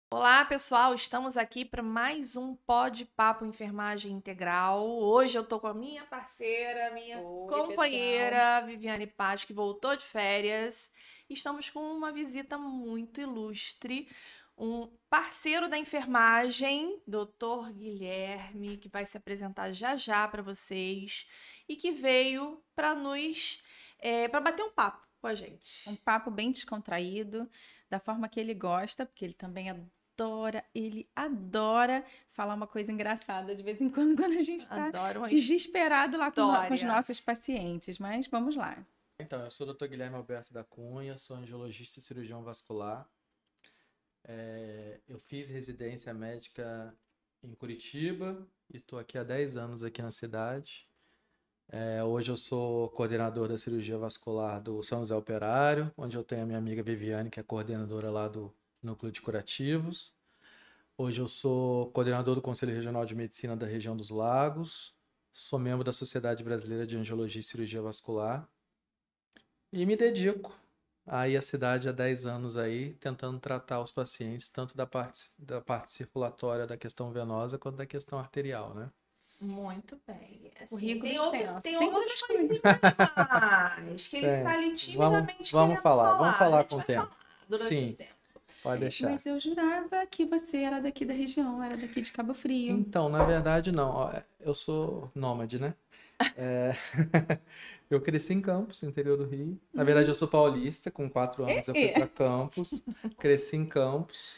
Olá, pessoal, estamos aqui para mais um Pode Papo Enfermagem Integral. Hoje eu tô com a minha parceira, minha Oi, pessoal. companheira, Viviane Paz, que voltou de férias. Estamos com uma visita muito ilustre, um parceiro da enfermagem, Dr. Guilherme, que vai se apresentar já já para vocês e que veio para bater um papo com a Um gente. papo bem descontraído, da forma que ele gosta, porque ele adora falar uma coisa engraçada de vez em quando, quando a gente está Adoro uma desesperado lá com os história. nossos pacientes. Mas vamos lá. Então, eu sou o Dr. Guilherme Alberto da Cunha, sou angiologista e cirurgião vascular. Eu fiz residência médica em Curitiba e estou aqui há 10 anos aqui na cidade. Hoje eu sou coordenador da cirurgia vascular do São José Operário, onde eu tenho a minha amiga Viviane, que é coordenadora lá do Núcleo de Curativos. Hoje eu sou coordenador do Conselho Regional de Medicina da região dos Lagos. Sou membro da Sociedade Brasileira de Angiologia e Cirurgia Vascular. E me dedico aí à cidade há 10 anos aí, tentando tratar os pacientes, tanto da parte circulatória da questão venosa, quanto da questão arterial, né? Muito bem. Assim, Currículo tem extenso. Tem outras outras coisas. coisinhas mais que ele está Tem. ali Vamos, timidamente vamos querendo falar, vamos falar. A falar gente com o vai tempo. falar durante o Sim, tempo. pode deixar. Mas eu jurava que você era daqui da região, era daqui de Cabo Frio. Então, na verdade, não. Ó, eu sou nômade, né? É, Eu cresci em Campos, no interior do Rio. Na verdade, eu sou paulista. Com 4 anos eu fui para Campos. Cresci em Campos.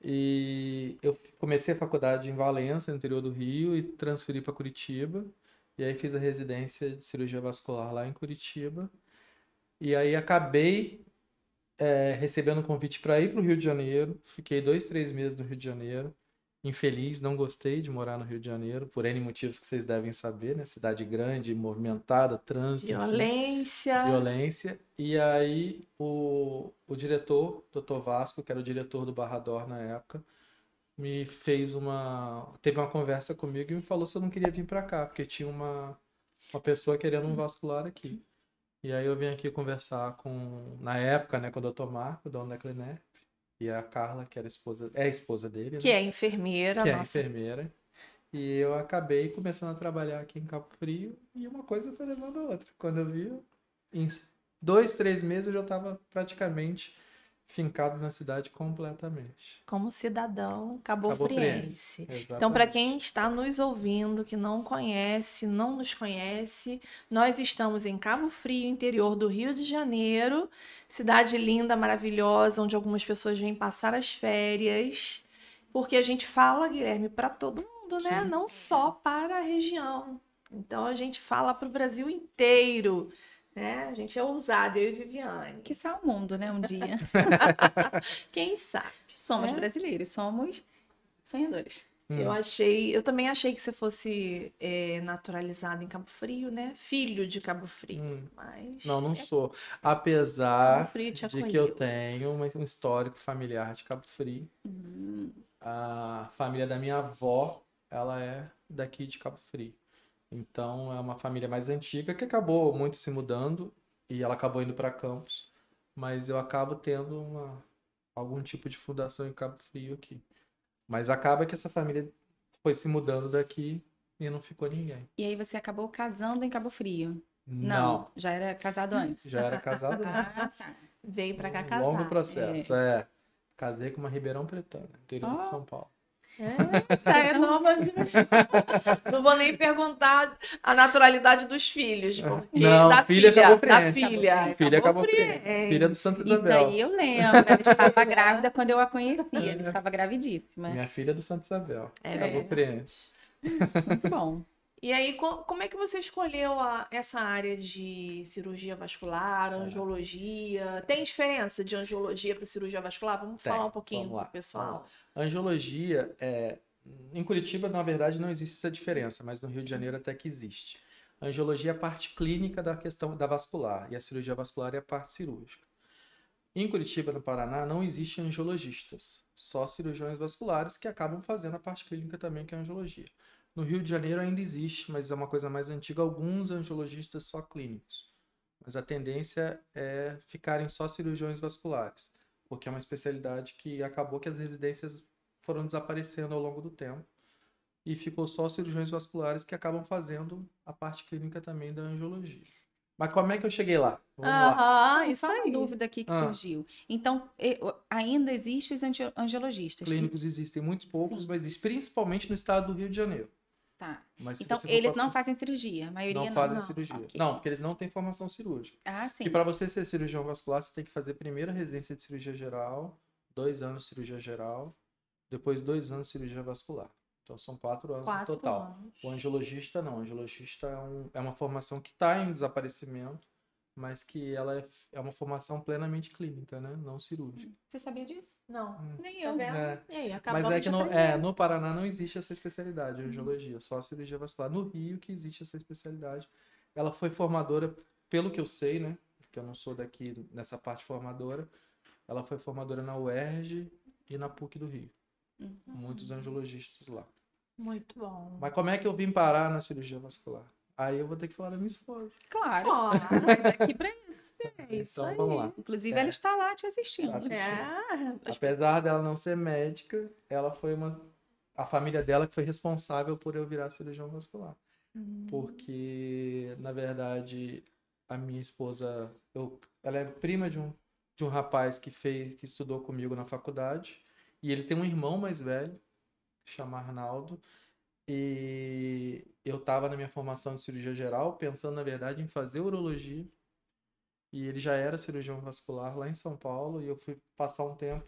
E eu comecei a faculdade em Valença, no interior do Rio, e transferi para Curitiba. E aí fiz a residência de cirurgia vascular lá em Curitiba. E aí acabei recebendo um convite para ir para o Rio de Janeiro. Fiquei 2, 3 meses no Rio de Janeiro. Infeliz, não gostei de morar no Rio de Janeiro, por N motivos que vocês devem saber, né? Cidade grande, movimentada, trânsito, enfim, Violência. violência. E aí o diretor, Dr. Vasco, que era o diretor do Barrador na época, teve uma conversa comigo e me falou se eu não queria vir para cá, porque tinha uma pessoa querendo um vascular aqui. E aí eu vim aqui conversar na época, né, com o Dr. Marco, dono da Clinep, e a Carla, que era a esposa dele, Que né, é enfermeira, que é a nossa. enfermeira. E eu acabei começando a trabalhar aqui em Cabo Frio e uma coisa foi levando a outra. Quando eu vi, em 2, 3 meses eu já estava praticamente fincado na cidade completamente. Como cidadão Cabofriense, cabofriense. Então, para quem exatamente. está nos ouvindo, que não conhece, não nos conhece, nós estamos em Cabo Frio, interior do Rio de Janeiro, cidade linda, maravilhosa, onde algumas pessoas vêm passar as férias, porque a gente fala, Guilherme, para todo mundo, né? Sim. Não só para a região. Então, a gente fala para o Brasil inteiro, né? A gente é ousado, eu e Viviane. Que só o mundo, né? Um dia. Quem sabe, Somos né? brasileiros, somos sonhadores. Hum. Eu também achei que você fosse naturalizado em Cabo Frio, né? Filho de Cabo Frio, Hum. mas Não, não sou. Cabo Apesar Frio te de que eu acolheu. tenho um histórico familiar de Cabo Frio. Hum. A família da minha avó, ela é daqui de Cabo Frio. Então é uma família mais antiga que acabou muito se mudando e ela acabou indo para Campos. Mas eu acabo tendo algum tipo de fundação em Cabo Frio aqui. Mas acaba que essa família foi se mudando daqui e não ficou ninguém. E aí você acabou casando em Cabo Frio? Não, Não, já era casado antes. já era casado Ah, antes. tá. Veio pra cá Um longo casar. processo. Casei com uma Ribeirão Pretana, interior de Ó, São Paulo. Essa é nova de... Não vou nem perguntar a naturalidade dos filhos, porque Não, da filha filha, da cabofriense. filha, Filha Cabo cabofriense. Filha do Santa Friense. isso aí Isabel. eu lembro. Ela estava grávida quando eu a conheci. Ela estava gravidíssima. Minha filha é do Santa Isabel. É É, verdade. Cabofriense. muito bom. E aí, como é que você escolheu essa área de cirurgia vascular, angiologia? Tem diferença de angiologia para cirurgia vascular? Vamos falar Tem. um pouquinho Vamos pro lá. Vamos lá. pessoal. Angiologia em Curitiba, na verdade, não existe essa diferença, mas no Rio de Janeiro até que existe. Angiologia é a parte clínica da questão da vascular e a cirurgia vascular é a parte cirúrgica. Em Curitiba, no Paraná, não existem angiologistas, só cirurgiões vasculares que acabam fazendo a parte clínica também, que é a angiologia. No Rio de Janeiro ainda existe, mas é uma coisa mais antiga, alguns angiologistas só clínicos. Mas a tendência é ficarem só cirurgiões vasculares. porque é uma especialidade que acabou que as residências foram desaparecendo ao longo do tempo e ficou só os cirurgiões vasculares que acabam fazendo a parte clínica também da angiologia. Mas como é que eu cheguei lá? Vamos lá. Aham, Então, isso só uma aí. dúvida aqui que Ah. surgiu. Então, ainda existem os angiologistas? Clínicos existem muitos poucos, Sim. mas existe principalmente no estado do Rio de Janeiro. Tá. Mas se Então, você for eles não passar- fazem cirurgia, a maioria não não. fazem Não. cirurgia. Ok. Não, porque eles não têm formação cirúrgica. Ah, E sim. para você ser cirurgião vascular, você tem que fazer primeiro a residência de cirurgia geral, 2 anos de cirurgia geral, depois 2 anos de cirurgia vascular. Então são 4 anos no 4 total. anos. O angiologista não. O angiologista é uma formação que está em desaparecimento, mas que ela é uma formação plenamente clínica, né? Não cirúrgica. Você sabia disso? Não. Nem Tá eu. vendo? É. E aí, Mas acabamos é de que aprender. no Paraná não existe essa especialidade, a angiologia, só a cirurgia vascular. No Rio que existe essa especialidade. Ela foi formadora, pelo que eu sei, né? Porque eu não sou daqui nessa parte formadora. Ela foi formadora na UERJ e na PUC do Rio. Muitos angiologistas lá. Muito bom. Mas como é que eu vim parar na cirurgia vascular? Aí eu vou ter que falar da minha esposa. Claro. Claro, Mas aqui pra isso. é isso Então aí. vamos lá. Inclusive, ela está lá te assistindo. Tá assistindo. É, Apesar dela não ser médica, ela foi a família dela que foi responsável por eu virar cirurgião vascular. Porque, na verdade, a minha esposa, ela é prima de um rapaz que estudou comigo na faculdade, e ele tem um irmão mais velho, que chama Arnaldo, e eu estava na minha formação de cirurgia geral, pensando, na verdade, em fazer urologia, e ele já era cirurgião vascular lá em São Paulo, e eu fui passar um tempo,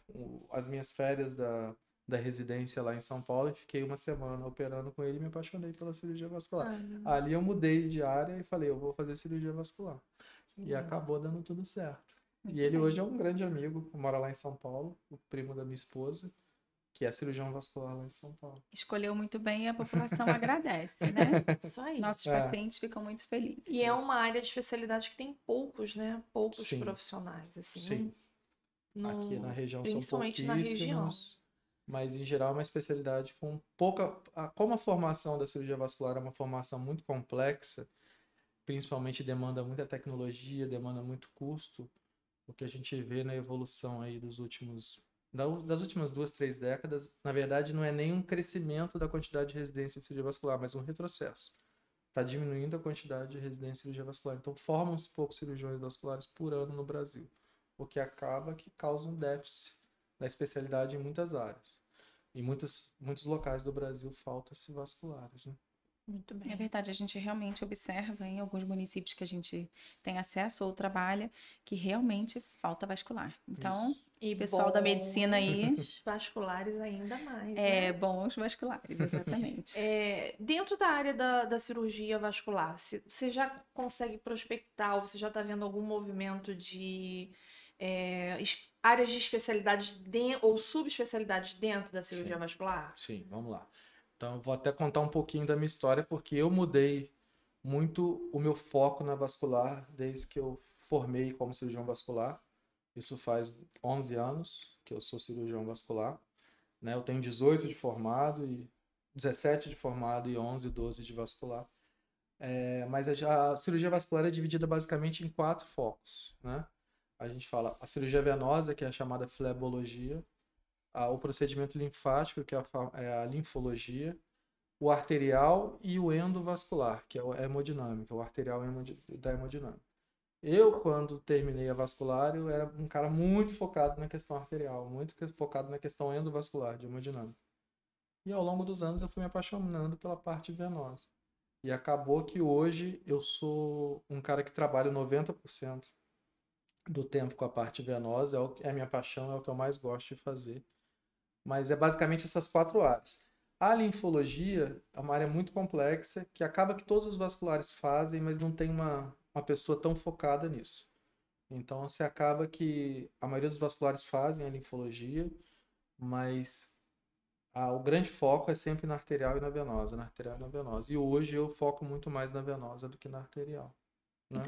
as minhas férias da residência lá em São Paulo, e fiquei uma semana operando com ele e me apaixonei pela cirurgia vascular. Ali eu mudei de área e falei, eu vou fazer cirurgia vascular. E acabou dando tudo certo. Muito E ele bem. hoje é um grande amigo, mora lá em São Paulo, o primo da minha esposa, que é cirurgião vascular lá em São Paulo. Escolheu muito bem e a população agradece, né? Isso aí. Nossos É. pacientes ficam muito felizes. E é uma área de especialidade que tem poucos, né? Poucos Sim. profissionais, assim. Sim. No- Aqui na região são principalmente na região. pouquíssimos, mas em geral é uma especialidade com pouca. Como a formação da cirurgia vascular é uma formação muito complexa, principalmente demanda muita tecnologia, demanda muito custo, o que a gente vê na evolução aí das últimas 2, 3 décadas, na verdade não é nem um crescimento da quantidade de residência de cirurgia vascular, mas um retrocesso. Está diminuindo a quantidade de residência de cirurgia vascular. Então formam-se poucos cirurgiões vasculares por ano no Brasil, o que acaba que causa um déficit da especialidade em muitas áreas. Em muitos locais do Brasil falta-se vasculares, né? Muito bem. É verdade, a gente realmente observa em alguns municípios que a gente tem acesso ou trabalha que realmente falta vascular. Então, Isso. E pessoal da medicina aí, bons vasculares ainda mais, é né? bons vasculares, exatamente. Dentro da área da cirurgia vascular, você já consegue prospectar ou você já está vendo algum movimento de áreas de especialidades ou subespecialidades dentro da cirurgia Sim. vascular? Sim, vamos lá. Então, eu vou até contar um pouquinho da minha história, porque eu mudei muito o meu foco na vascular desde que eu formei como cirurgião vascular. Isso faz 11 anos que eu sou cirurgião vascular, né? Eu tenho 18 de formado, e 17 de formado e 11, 12 de vascular. Mas a cirurgia vascular é dividida basicamente em 4 focos, né? A gente fala a cirurgia venosa, que é a chamada flebologia, o procedimento linfático, que é a linfologia, o arterial e o endovascular, que é a hemodinâmica, o arterial da hemodinâmica. Eu, quando terminei a vascular, eu era um cara muito focado na questão arterial, muito focado na questão endovascular, de hemodinâmica. E ao longo dos anos eu fui me apaixonando pela parte venosa. E acabou que hoje eu sou um cara que trabalha 90% do tempo com a parte venosa, é a minha paixão, é o que eu mais gosto de fazer. Mas é basicamente essas 4 áreas. A linfologia é uma área muito complexa, que acaba que todos os vasculares fazem, mas não tem uma pessoa tão focada nisso. Então, você acaba que a maioria dos vasculares fazem a linfologia, mas o grande foco é sempre na arterial e na venosa, na arterial e na venosa. E hoje eu foco muito mais na venosa do que na arterial, né?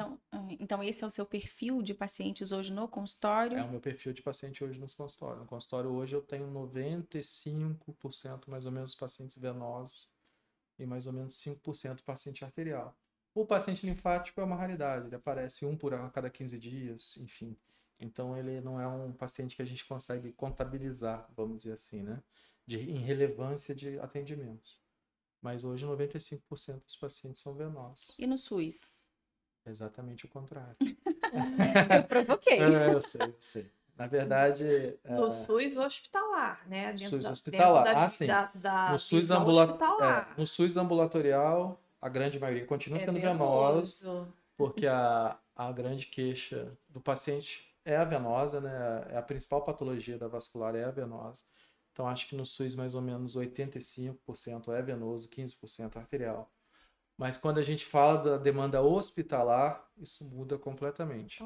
Então, esse é o seu perfil de pacientes hoje no consultório? É o meu perfil de paciente hoje nos consultórios. No consultório hoje eu tenho 95% mais ou menos pacientes venosos e mais ou menos 5% paciente arterial. O paciente linfático é uma raridade, ele aparece um por a cada 15 dias, enfim. Então, ele não é um paciente que a gente consegue contabilizar, vamos dizer assim, né? Em relevância de atendimentos. Mas hoje 95% dos pacientes são venosos. E no SUS? É exatamente o contrário. Eu provoquei. Eu sei, eu sei. Na verdade, No SUS hospitalar, né? SUS Dentro hospitalar. da, Ah, sim. da No SUS, visão hospitalar. no SUS ambulatorial, a grande maioria continua É sendo venoso, venoso. porque a grande queixa do paciente é a venosa, né? É a principal patologia da vascular é a venosa. Então, acho que no SUS, mais ou menos 85% é venoso, 15% arterial. Mas quando a gente fala da demanda hospitalar, isso muda completamente.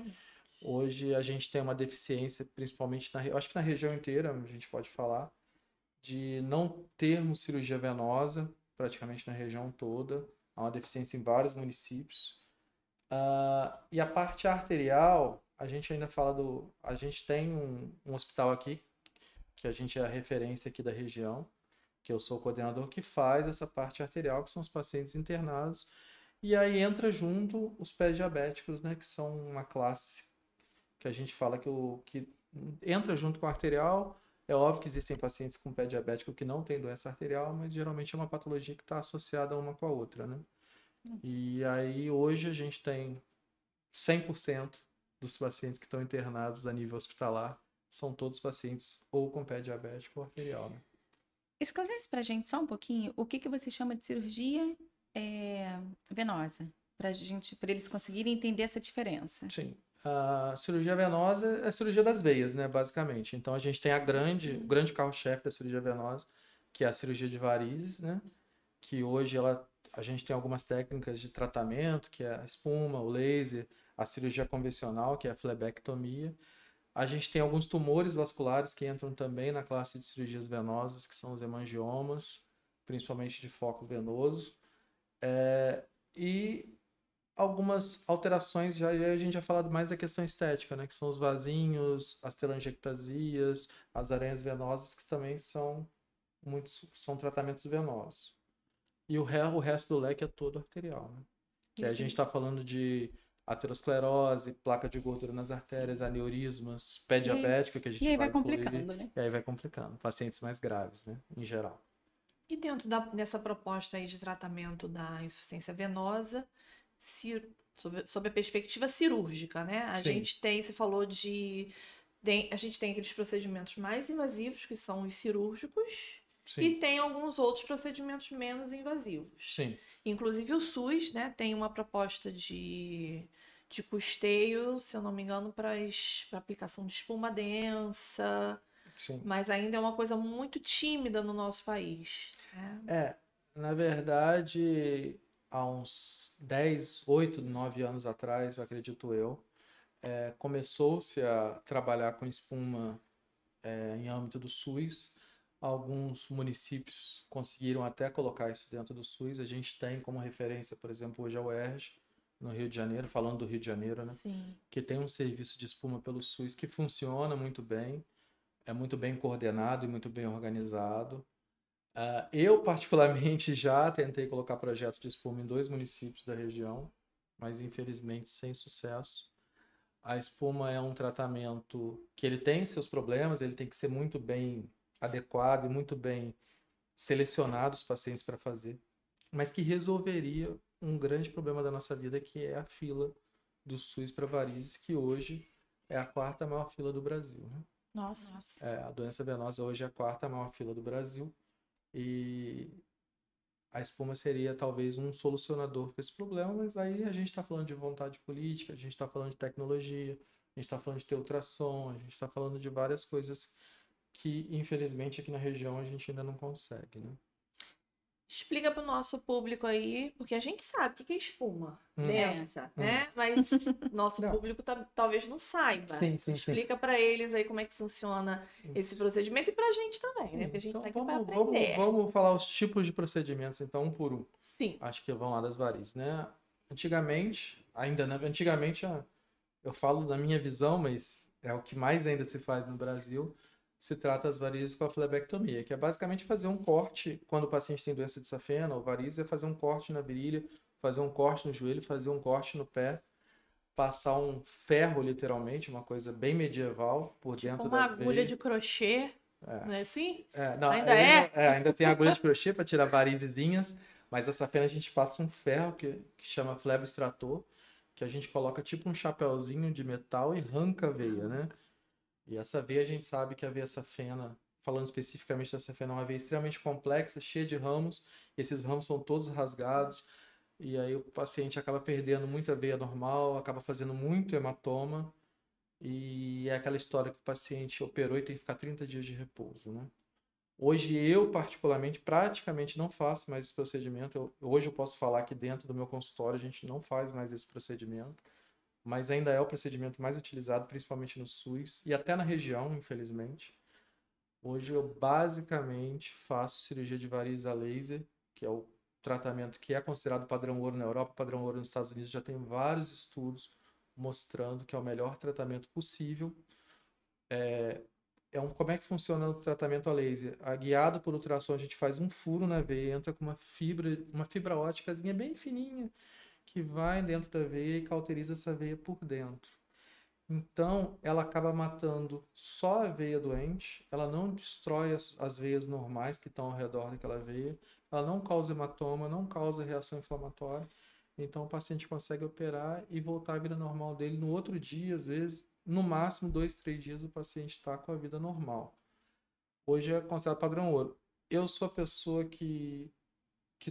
Hoje a gente tem uma deficiência, principalmente eu acho que na região inteira, a gente pode falar, de não termos cirurgia venosa, praticamente na região toda. Há uma deficiência em vários municípios. E a parte arterial, a gente ainda fala do. A gente tem um hospital aqui, que a gente é a referência aqui da região, que eu sou o coordenador, que faz essa parte arterial, que são os pacientes internados. E aí entra junto os pés diabéticos, né, que são uma classe que a gente fala que entra junto com a arterial. É óbvio que existem pacientes com pé diabético que não têm doença arterial, mas geralmente é uma patologia que está associada uma com a outra, né? E aí hoje a gente tem 100% dos pacientes que estão internados a nível hospitalar são todos pacientes ou com pé diabético ou arterial, né? Esclarece pra gente só um pouquinho o que você chama de cirurgia venosa, para eles conseguirem entender essa diferença. Sim. A cirurgia venosa é a cirurgia das veias, né, basicamente. Então a gente tem o grande carro-chefe da cirurgia venosa, que é a cirurgia de varizes, né, que hoje a gente tem algumas técnicas de tratamento, que é a espuma, o laser, a cirurgia convencional, que é a flebectomia. A gente tem alguns tumores vasculares que entram também na classe de cirurgias venosas, que são os hemangiomas, principalmente de foco venoso. E algumas alterações, já a gente já falado mais da questão estética, né? Que são os vasinhos, as telangiectasias, as aranhas venosas, que também são tratamentos venosos. E o resto do leque é todo arterial, né? Que aí a gente está falando de aterosclerose, placa de gordura nas artérias, aneurismas, pé diabético, que a E gente aí vai vai incluir, complicando, né? e aí vai complicando. Pacientes mais graves, né? Em geral. E dentro dessa proposta aí de tratamento da insuficiência venosa, sob a perspectiva cirúrgica, né? Sim, Você falou a gente tem aqueles procedimentos mais invasivos, que são os cirúrgicos, e sim, tem alguns outros procedimentos menos invasivos. sim, Inclusive o SUS, né, tem uma proposta de custeio, se eu não me engano, para aplicação de espuma densa, sim. mas ainda é uma coisa muito tímida no nosso país, né? Na verdade, há uns 10, 8, 9 anos atrás, acredito eu, começou-se a trabalhar com espuma em âmbito do SUS. Alguns municípios conseguiram até colocar isso dentro do SUS. A gente tem como referência, por exemplo, hoje a UERJ, no Rio de Janeiro, falando do Rio de Janeiro, né? Sim. Que tem um serviço de espuma pelo SUS que funciona muito bem, é muito bem coordenado e muito bem organizado. Eu, particularmente, já tentei colocar projeto de espuma em 2 municípios da região, mas infelizmente sem sucesso. A espuma é um tratamento que ele tem seus problemas, ele tem que ser muito bem adequado e muito bem selecionado os pacientes para fazer, mas que resolveria um grande problema da nossa vida, que é a fila do SUS para varizes, que hoje é a 4ª maior fila do Brasil, né? Nossa. A doença venosa hoje é a 4ª maior fila do Brasil e a espuma seria talvez um solucionador para esse problema, mas aí a gente está falando de vontade política, a gente está falando de tecnologia, a gente está falando de ter ultrassom, a gente está falando de várias coisas que, infelizmente, aqui na região a gente ainda não consegue, né? Explica para o nosso público aí, porque a gente sabe o que é espuma densa, Hum. né? Mas nosso Não. público talvez não saiba. Sim, sim, sim. Explica para eles aí como é que funciona esse procedimento e para a gente também, né? Porque a gente Então, está aqui para aprender. vamos falar os tipos de procedimentos, então, um por um. Sim. Acho que vão lá das varizes, né? Antigamente, eu falo da minha visão, mas é o que mais ainda se faz no Brasil, se trata as varizes com a flebectomia, que é basicamente fazer um corte, quando o paciente tem doença de safena ou varizes, é fazer um corte na virilha, fazer um corte no joelho, fazer um corte no pé, passar um ferro, literalmente, uma coisa bem medieval, por Tipo dentro uma da agulha veia. de crochê, não é assim? Não, Ainda é? ainda tem agulha de crochê para tirar varizezinhas, mas essa fenda a gente passa um ferro que chama fleboextrator, que a gente coloca tipo um chapéuzinho de metal e arranca a veia, né? E essa veia a gente sabe que a veia safena, falando especificamente da safena, é uma veia extremamente complexa, cheia de ramos, e esses ramos são todos rasgados, e aí o paciente acaba perdendo muita veia normal, acaba fazendo muito hematoma, e é aquela história que o paciente operou e tem que ficar 30 dias de repouso, né? Hoje eu, particularmente, praticamente não faço mais esse procedimento. Hoje eu posso falar que dentro do meu consultório a gente não faz mais esse procedimento, mas ainda é o procedimento mais utilizado, principalmente no SUS e até na região, infelizmente. Hoje eu basicamente faço cirurgia de varizes a laser, que é o tratamento que é considerado padrão ouro na Europa, padrão ouro nos Estados Unidos. Já tem vários estudos mostrando que é o melhor tratamento possível. Como é que funciona o tratamento a laser? Guiado por ultrassom, a gente faz um furo na veia, entra com uma fibra óticazinha bem fininha, que vai dentro da veia e cauteriza essa veia por dentro. Então, ela acaba matando só a veia doente, ela não destrói as veias normais que estão ao redor daquela veia, ela não causa hematoma, não causa reação inflamatória. Então, o paciente consegue operar e voltar à vida normal dele no outro dia, às vezes, no máximo 2, 3 dias, o paciente está com a vida normal. Hoje é considerado padrão ouro. Eu sou a pessoa que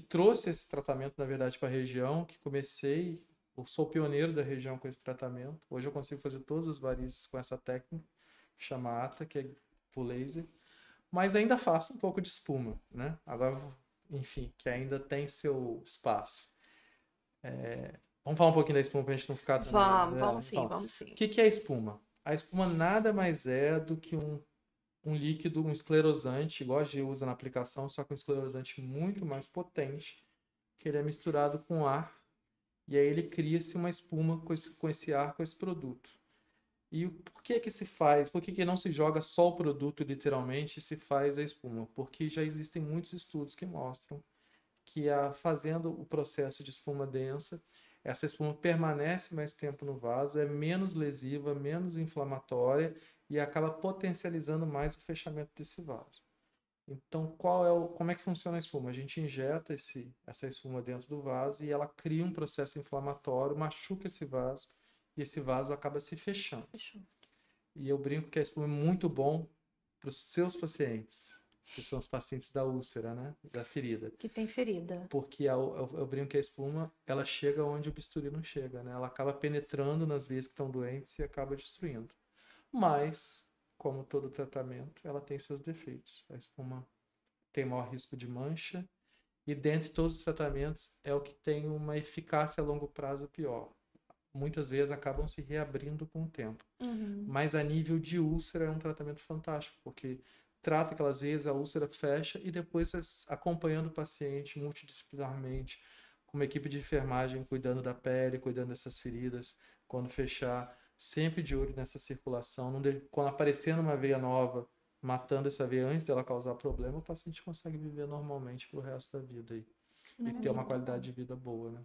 trouxe esse tratamento, na verdade, para a região, que comecei, eu sou pioneiro da região com esse tratamento. Hoje eu consigo fazer todas as varizes com essa técnica, que chama ATA, que é por laser, mas ainda faço um pouco de espuma, né? Agora, enfim, que ainda tem seu espaço. Vamos falar um pouquinho da espuma para a gente não ficar também. Vamos sim, Então, vamos o sim. que é a espuma? A espuma nada mais é do que um líquido, um esclerosante, igual a gente usa na aplicação, só que um esclerosante muito mais potente, que ele é misturado com ar, e aí ele cria-se uma espuma com esse ar, com esse produto. E por que que se faz? Por que que não se joga só o produto literalmente e se faz a espuma? Porque já existem muitos estudos que mostram que fazendo o processo de espuma densa, essa espuma permanece mais tempo no vaso, é menos lesiva, menos inflamatória e acaba potencializando mais o fechamento desse vaso. Então, como é que funciona a espuma? A gente injeta essa espuma dentro do vaso e ela cria um processo inflamatório, machuca esse vaso e esse vaso acaba se fechando. Fechou. E eu brinco que a espuma é muito bom para os seus pacientes, que são os pacientes da úlcera, né? Da ferida. Que tem ferida. Porque eu brinco que a espuma, ela chega onde o bisturi não chega, né? Ela acaba penetrando nas veias que estão doentes e acaba destruindo. Mas, como todo tratamento, ela tem seus defeitos. A espuma tem maior risco de mancha e dentre todos os tratamentos é o que tem uma eficácia a longo prazo pior. Muitas vezes acabam se reabrindo com o tempo. Mas a nível de úlcera é um tratamento fantástico, porque trata aquelas vezes, a úlcera fecha e depois acompanhando o paciente multidisciplinarmente, com uma equipe de enfermagem cuidando da pele, cuidando dessas feridas, quando fechar, sempre de olho nessa circulação, quando aparecer uma veia nova, matando essa veia antes dela causar problema, o paciente consegue viver normalmente pro resto da vida aí. E ter uma qualidade de vida boa, né?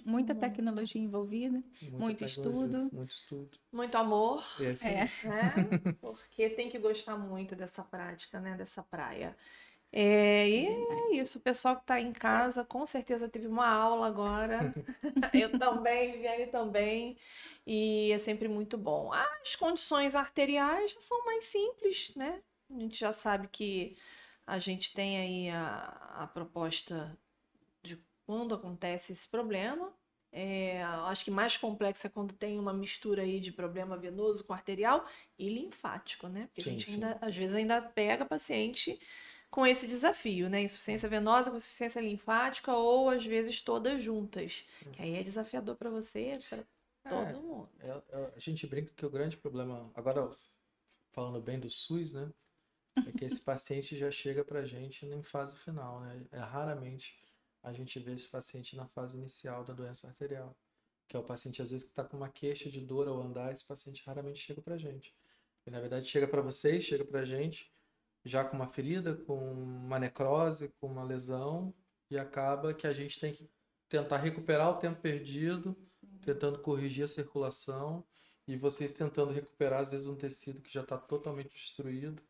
Muita tecnologia envolvida, muito estudo. Muito estudo. Muito amor, Esse É. né? Porque tem que gostar muito dessa prática, né? Dessa praia. E é isso, o pessoal que está em casa com certeza teve uma aula agora. Eu também, Viviane também. E é sempre muito bom. As condições arteriais já são mais simples, né? A gente já sabe que a gente tem aí a proposta de quando acontece esse problema. Acho que mais complexo é quando tem uma mistura aí de problema venoso com arterial e linfático, né? Porque a gente ainda, às vezes, ainda pega paciente com esse desafio, né? Insuficiência venosa com insuficiência linfática ou às vezes todas juntas. Que aí é desafiador para você, para todo mundo. A gente brinca que o grande problema, agora falando bem do SUS, né? É que esse paciente já chega pra gente em fase final, né? Raramente a gente vê esse paciente na fase inicial da doença arterial, que é o paciente às vezes que está com uma queixa de dor ao andar, esse paciente raramente chega pra gente. E, na verdade chega para vocês, chega pra gente já com uma ferida, com uma necrose, com uma lesão, e acaba que a gente tem que tentar recuperar o tempo perdido tentando corrigir a circulação e vocês tentando recuperar, às vezes, um tecido que já está totalmente destruído.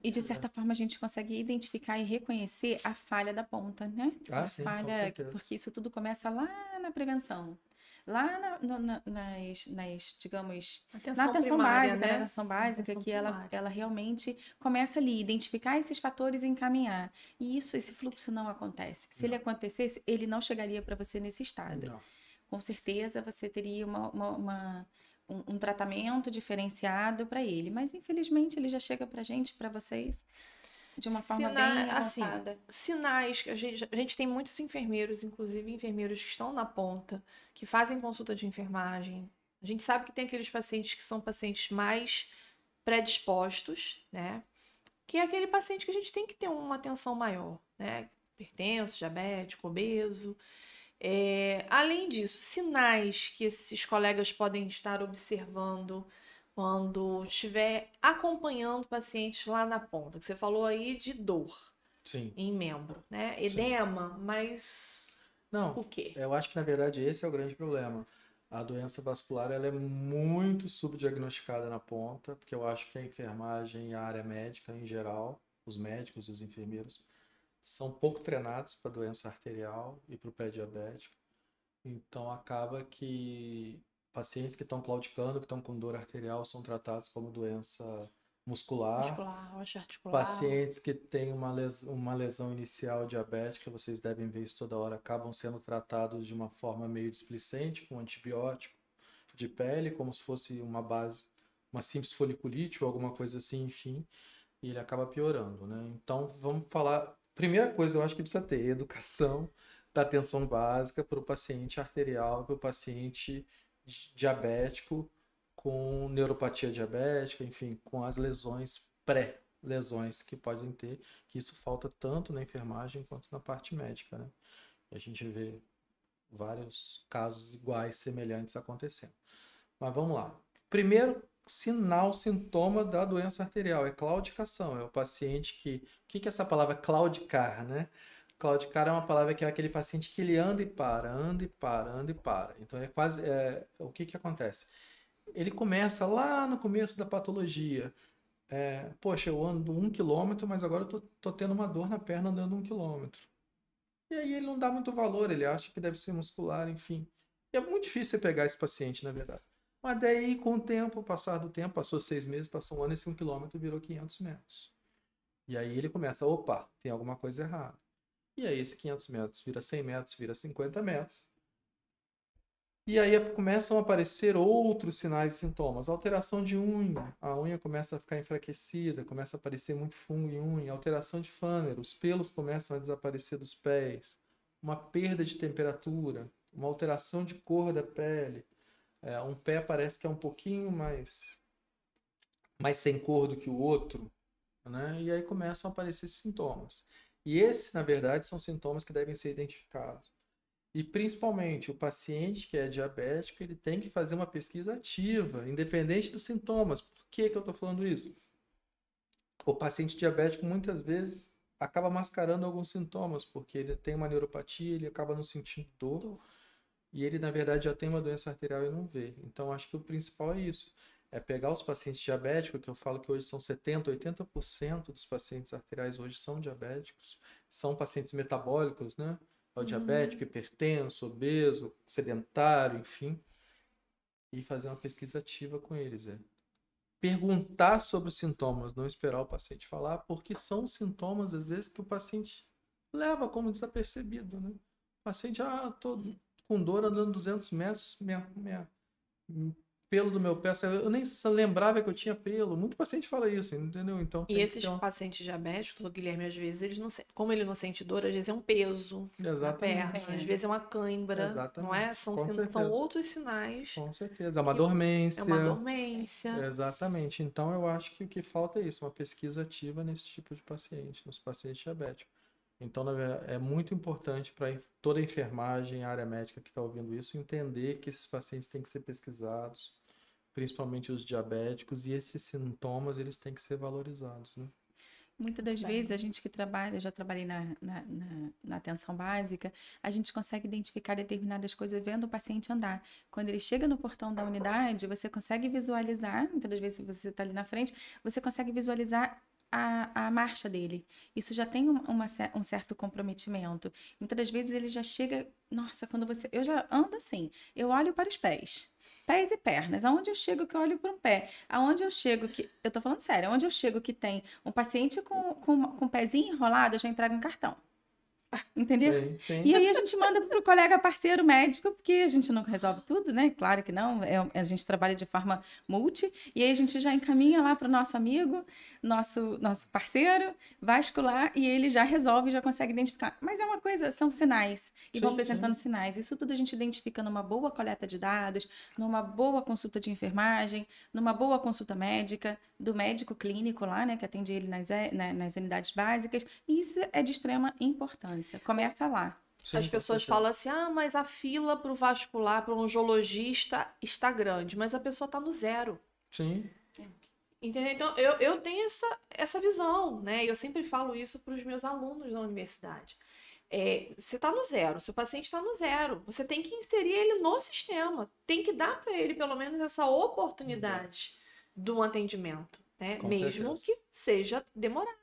E de certa forma a gente consegue identificar e reconhecer a falha da ponta, né? Ah, A sim, com falha, certeza. porque isso tudo começa lá na prevenção. Lá digamos, na atenção primária, básica, né? na atenção básica, Atenção que primária. ela realmente começa ali, identificar esses fatores e encaminhar. E esse fluxo não acontece. Se ele acontecesse, ele não chegaria para você nesse estado. Não. Com certeza você teria um tratamento diferenciado para ele. Mas, infelizmente, ele já chega para gente, para vocês, de uma forma bem avançada. Sinais que a gente tem muitos enfermeiros, inclusive enfermeiros que estão na ponta, que fazem consulta de enfermagem. A gente sabe que tem aqueles pacientes que são pacientes mais predispostos, né? Que é aquele paciente que a gente tem que ter uma atenção maior, né? Hipertenso, diabético, obeso. Além disso, sinais que esses colegas podem estar observando quando estiver acompanhando pacientes lá na ponta, que você falou aí de dor Sim. em membro, né? Edema, mas Não, o quê? eu acho que, na verdade, esse é o grande problema. A doença vascular, ela é muito subdiagnosticada na ponta, porque eu acho que a enfermagem e a área médica, em geral, os médicos e os enfermeiros, são pouco treinados para doença arterial e para o pé diabético. Então, acaba que pacientes que estão claudicando, que estão com dor arterial, são tratados como doença muscular. Rocha articular. Pacientes que têm uma lesão inicial diabética, vocês devem ver isso toda hora, acabam sendo tratados de uma forma meio displicente, com antibiótico de pele, como se fosse uma simples foliculite ou alguma coisa assim, enfim, e ele acaba piorando, né? Então, vamos falar. Primeira coisa, eu acho que precisa ter educação da atenção básica para o paciente arterial, para o paciente diabético com neuropatia diabética, enfim, com as lesões pré-lesões que podem ter, que isso falta tanto na enfermagem quanto na parte médica, né? E a gente vê vários casos iguais, semelhantes acontecendo. Mas vamos lá. Primeiro sinal, sintoma da doença arterial é claudicação. É o paciente que... O que é essa palavra claudicar, né? Claudicar é uma palavra que é aquele paciente que ele anda e para, anda e para, anda e para. Então é quase... o que acontece? Ele começa lá no começo da patologia. Poxa, eu ando 1 quilômetro, mas agora eu tô tendo uma dor na perna andando 1 quilômetro. E aí ele não dá muito valor, ele acha que deve ser muscular, enfim. E é muito difícil você pegar esse paciente, na verdade. Mas daí, com o tempo, passar do tempo, passou 6 meses, passou um ano, esse 1 quilômetro virou 500 metros. E aí ele começa, opa, tem alguma coisa errada. E aí esse 500 metros vira 100 metros, vira 50 metros. E aí começam a aparecer outros sinais e sintomas. Alteração de unha. A unha começa a ficar enfraquecida, começa a aparecer muito fungo em unha. Alteração de fâner. Os pelos começam a desaparecer dos pés. Uma perda de temperatura. Uma alteração de cor da pele. Um pé parece que é um pouquinho mais sem cor do que o outro, né? E aí começam a aparecer sintomas. E esses, na verdade, são sintomas que devem ser identificados. E principalmente o paciente que é diabético, ele tem que fazer uma pesquisa ativa, independente dos sintomas. Por que eu estou falando isso? O paciente diabético muitas vezes acaba mascarando alguns sintomas, porque ele tem uma neuropatia, ele acaba não sentindo dor, e ele na verdade já tem uma doença arterial e não vê. Então acho que o principal é isso. É pegar os pacientes diabéticos, que eu falo que hoje são 70%, 80% dos pacientes arteriais hoje são diabéticos, são pacientes metabólicos, né? É o diabético, hipertenso, obeso, sedentário, enfim. E fazer uma pesquisa ativa com eles. Perguntar sobre os sintomas, não esperar o paciente falar, porque são sintomas, às vezes, que o paciente leva como desapercebido, né? O paciente, tô com dor andando 200 metros, pelo do meu pé, eu nem lembrava que eu tinha pelo. Muito paciente fala isso, entendeu? Então, E esses pacientes diabéticos, o Guilherme, às vezes, eles não como ele não sente dor, às vezes é um peso na perna, às vezes é uma cãibra, não é? São outros sinais. Com certeza, é uma dormência. É uma dormência. Exatamente. Então, eu acho que o que falta é isso, uma pesquisa ativa nesse tipo de paciente, nos pacientes diabéticos. Então, é muito importante para toda a enfermagem, a área médica que está ouvindo isso, entender que esses pacientes têm que ser pesquisados, principalmente os diabéticos, e esses sintomas eles têm que ser valorizados, né? Muitas das vezes, a gente que trabalha, eu já trabalhei na atenção básica, a gente consegue identificar determinadas coisas vendo o paciente andar. Quando ele chega no portão da unidade, você consegue visualizar, muitas das vezes, se você está ali na frente, você consegue visualizar a marcha dele. Isso já tem um certo comprometimento. Muitas das vezes ele já chega. Nossa, quando você. Eu já ando assim, eu olho para os pés. Pés e pernas. Aonde eu chego que eu olho para um pé. Aonde eu chego que. Eu tô falando sério, aonde eu chego que tem um paciente com o pezinho enrolado, eu já entrego um cartão. Entendeu? Sim, sim. E aí a gente manda para o colega parceiro médico, porque a gente não resolve tudo, né? Claro que não, a gente trabalha de forma multi, e aí a gente já encaminha lá para o nosso amigo, nosso parceiro vascular, e ele já resolve, já consegue identificar. Mas é uma coisa, são sinais, e vão apresentando sinais. Isso tudo a gente identifica numa boa coleta de dados, numa boa consulta de enfermagem, numa boa consulta médica, do médico clínico lá, né, que atende ele nas unidades básicas, e isso é de extrema importância. Começa lá. Sim, as pessoas falam assim, mas a fila para o vascular, para o angiologista está grande, mas a pessoa está no zero. Sim. Entendeu? Então, eu tenho essa visão, né? Eu sempre falo isso para os meus alunos da universidade. Você está no zero, seu paciente está no zero. Você tem que inserir ele no sistema. Tem que dar para ele, pelo menos, essa oportunidade do atendimento, né? Mesmo que seja demorado.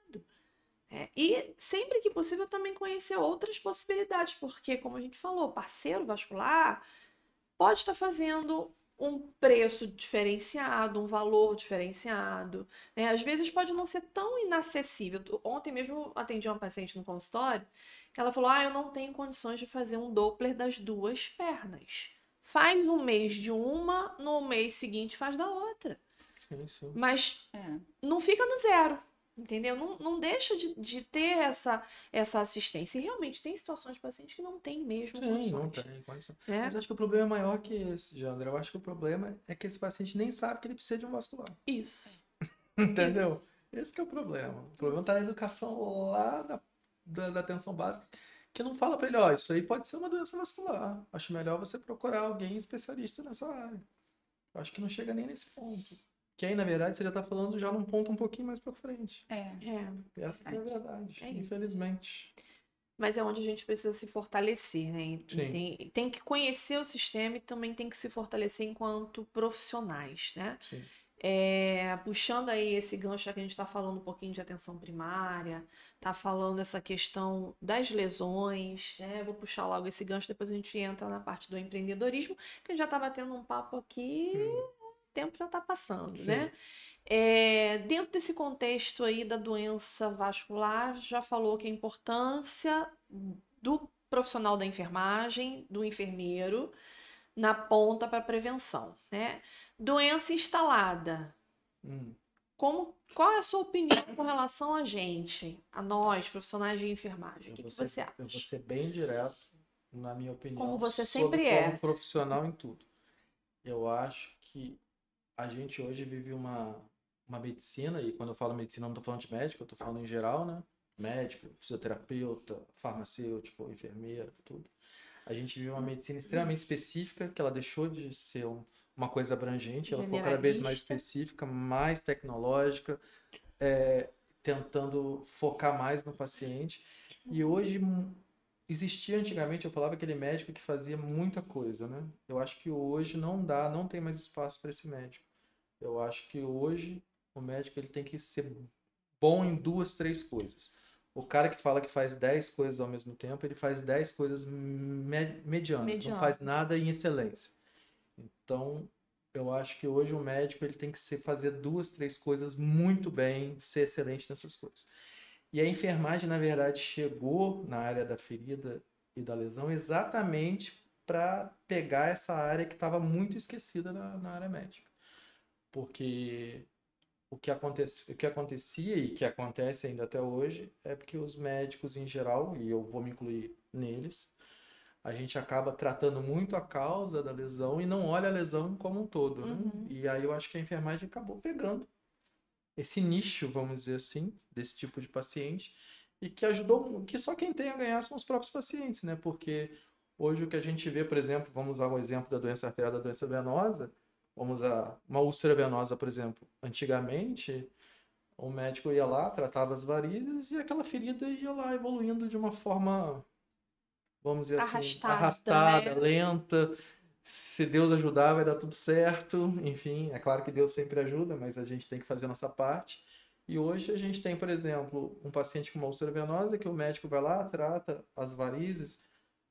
E sempre que possível também conhecer outras possibilidades, porque, como a gente falou, parceiro vascular pode estar fazendo um preço diferenciado, um valor diferenciado, né? Às vezes pode não ser tão inacessível. Ontem mesmo eu atendi uma paciente no consultório, que ela falou, eu não tenho condições de fazer um Doppler das duas pernas. Faz um mês de uma, no mês seguinte faz da outra. Sim. Mas não fica no zero. Entendeu? Não deixa de ter essa assistência. E realmente tem situações de pacientes que não tem mesmo condições. Não tem condição. Mas acho que o problema é maior que esse, Jandra. Eu acho que o problema é que esse paciente nem sabe que ele precisa de um vascular. Isso. Entendeu? Esse que é o problema. O problema está na educação lá da atenção básica, que não fala para ele, isso aí pode ser uma doença vascular. Acho melhor você procurar alguém especialista nessa área. Eu acho que não chega nem nesse ponto. Que aí, na verdade, você já está falando já num ponto um pouquinho mais para frente. Essa que é a verdade, infelizmente. Mas é onde a gente precisa se fortalecer, né? Tem que conhecer o sistema e também tem que se fortalecer enquanto profissionais, né? Sim. Puxando aí esse gancho, já que a gente está falando um pouquinho de atenção primária, está falando essa questão das lesões, né? Vou puxar logo esse gancho, depois a gente entra na parte do empreendedorismo, que a gente já está batendo um papo aqui... O tempo já está passando, né? Dentro desse contexto aí da doença vascular, já falou que a importância do profissional da enfermagem, do enfermeiro, na ponta para prevenção, né? Doença instalada. Qual é a sua opinião com relação a gente, a nós, profissionais de enfermagem? O que você acha? Eu vou ser bem direto, na minha opinião. Como você sempre é. Como profissional em tudo. Eu acho que a gente hoje vive uma medicina, e quando eu falo medicina, eu não estou falando de médico, eu estou falando em geral, né? Médico, fisioterapeuta, farmacêutico, enfermeiro, tudo. A gente vive uma medicina extremamente específica, que ela deixou de ser uma coisa abrangente, ela foi cada vez mais específica, mais tecnológica, tentando focar mais no paciente. E hoje... Existia antigamente, eu falava aquele médico que fazia muita coisa, né? Eu acho que hoje não tem mais espaço para esse médico. Eu acho que hoje o médico ele tem que ser bom em 2, 3 coisas. O cara que fala que faz 10 coisas ao mesmo tempo, ele faz 10 coisas medianas, não faz nada em excelência. Então, eu acho que hoje o médico ele tem que fazer 2, 3 coisas muito bem, ser excelente nessas coisas. E a enfermagem, na verdade, chegou na área da ferida e da lesão exatamente para pegar essa área que estava muito esquecida na área médica. Porque o que acontecia e que acontece ainda até hoje é porque os médicos em geral, e eu vou me incluir neles, a gente acaba tratando muito a causa da lesão e não olha a lesão como um todo, né? E aí eu acho que a enfermagem acabou pegando esse nicho, vamos dizer assim, desse tipo de paciente, e que ajudou, que só quem tem a ganhar são os próprios pacientes, né? Porque hoje o que a gente vê, por exemplo, vamos usar o exemplo da doença arterial, da doença venosa, vamos usar uma úlcera venosa, por exemplo. Antigamente, O médico ia lá, tratava as varizes e aquela ferida ia lá evoluindo de uma forma, vamos dizer assim, arrastada, né? lenta. Se Deus ajudar, vai dar tudo certo. Enfim, é claro que Deus sempre ajuda, mas a gente tem que fazer a nossa parte. E hoje a gente tem, por exemplo, um paciente com uma úlcera venosa que o médico vai lá, trata as varizes,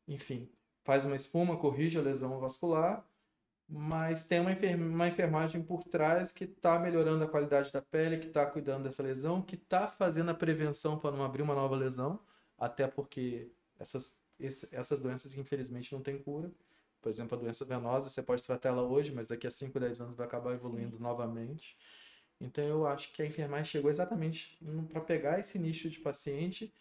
enfim, faz uma espuma, corrige a lesão vascular, mas tem uma enfermagem por trás que está melhorando a qualidade da pele, que está cuidando dessa lesão, que está fazendo a prevenção para não abrir uma nova lesão, até porque essas doenças, infelizmente, não têm cura. Por exemplo, a doença venosa, você pode tratar ela hoje, mas daqui a 5, 10 anos vai acabar evoluindo novamente. Então, eu acho que a enfermagem chegou exatamente para pegar esse nicho de paciente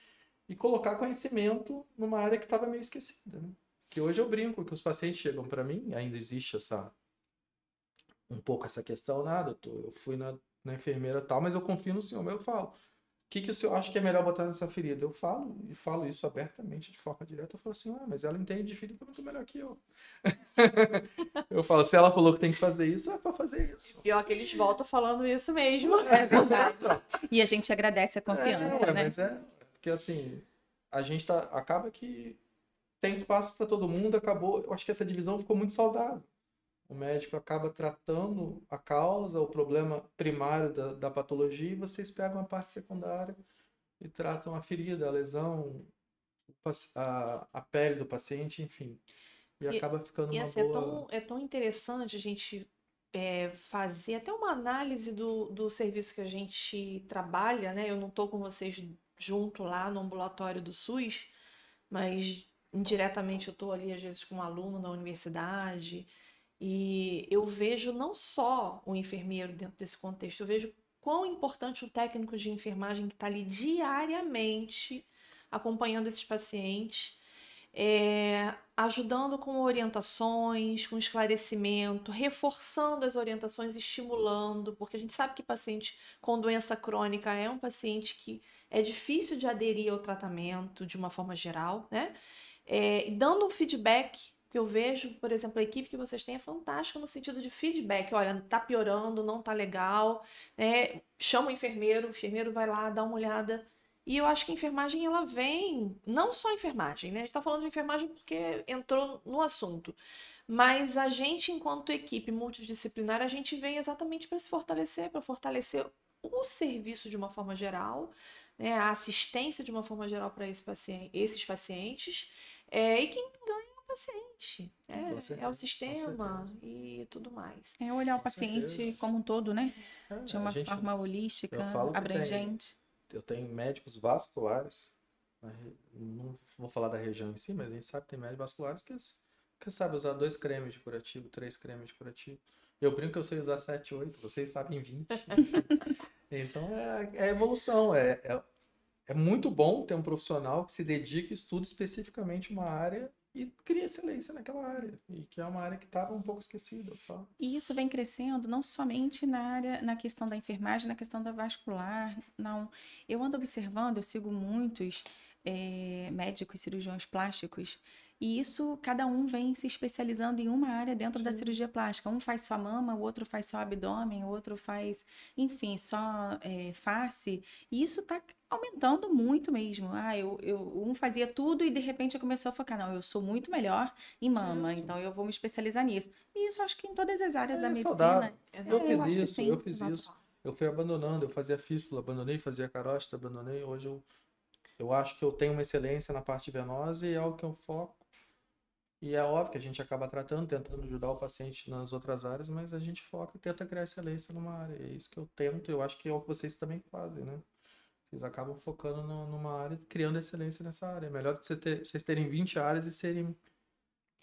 e colocar conhecimento numa área que estava meio esquecida, né? Que hoje eu brinco que os pacientes chegam para mim, ainda existe um pouco essa questão, nada, eu fui na enfermeira e tal, mas eu confio no senhor, mas eu falo, o que o senhor acha que é melhor botar nessa ferida? Eu falo, e falo isso abertamente, de forma direta, eu falo assim, mas ela entende de ferida muito melhor que eu. Eu falo, se ela falou que tem que fazer isso, é para fazer isso. Pior que eles voltam falando isso mesmo. É verdade. E a gente agradece a confiança, né? Mas porque assim, a gente acaba que tem espaço para todo mundo, acabou, eu acho que essa divisão ficou muito saudável. O médico acaba tratando a causa, o problema primário da patologia, e vocês pegam a parte secundária e tratam a ferida, a lesão, a pele do paciente, enfim. E acaba ficando uma assim, boa... é tão interessante a gente fazer até uma análise do serviço que a gente trabalha, né? Eu não estou com vocês junto lá no ambulatório do SUS, mas indiretamente eu estou ali, às vezes, com um aluno na universidade, e eu vejo não só o enfermeiro dentro desse contexto, eu vejo quão importante o técnico de enfermagem que está ali diariamente acompanhando esses pacientes, ajudando com orientações, com esclarecimento, reforçando as orientações, estimulando, porque a gente sabe que paciente com doença crônica é um paciente que é difícil de aderir ao tratamento de uma forma geral, né? E dando um feedback, que eu vejo, por exemplo, a equipe que vocês têm é fantástica no sentido de feedback. Olha, tá piorando, não tá legal, né? Chama o enfermeiro vai lá, dá uma olhada. E eu acho que a enfermagem, ela vem, não só a enfermagem, né? A gente tá falando de enfermagem porque entrou no assunto. Mas a gente, enquanto equipe multidisciplinar, a gente vem exatamente para se fortalecer, para fortalecer o serviço de uma forma geral, né? A assistência de uma forma geral para esses pacientes. E quem ganha é o paciente, é o sistema e tudo mais. É olhar o paciente como um todo, né? De uma forma holística, abrangente. Eu tenho médicos vasculares, não vou falar da região em si, mas a gente sabe que tem médicos vasculares que sabem usar 2 cremes de curativo, 3 cremes de curativo. Eu brinco que eu sei usar 7, 8, vocês sabem 20. Então é evolução, é muito bom ter um profissional que se dedique e estude especificamente uma área e cria excelência naquela área, e que é uma área que estava um pouco esquecida. E isso vem crescendo não somente na questão da enfermagem, na questão da vascular, não. Eu ando observando, eu sigo muitos médicos, cirurgiões plásticos, e isso, cada um vem se especializando em uma área dentro da cirurgia plástica. Um faz só mama, o outro faz só abdômen, o outro faz, enfim, só face. E isso está aumentando muito mesmo. Um fazia tudo e de repente começou a focar. Não, eu sou muito melhor em mama, então eu vou me especializar nisso. E isso acho que em todas as áreas da medicina. Saudável. Eu fiz isso. Eu fui abandonando, eu fazia fístula, abandonei, fazia carótida, abandonei. Hoje eu acho que eu tenho uma excelência na parte venosa e é o que eu foco. E é óbvio que a gente acaba tentando ajudar o paciente nas outras áreas, mas a gente foca e tenta criar excelência numa área. É isso que eu tento, eu acho que é o que vocês também fazem, né? Vocês acabam focando numa área, criando excelência nessa área. É melhor que vocês terem 20 áreas e serem,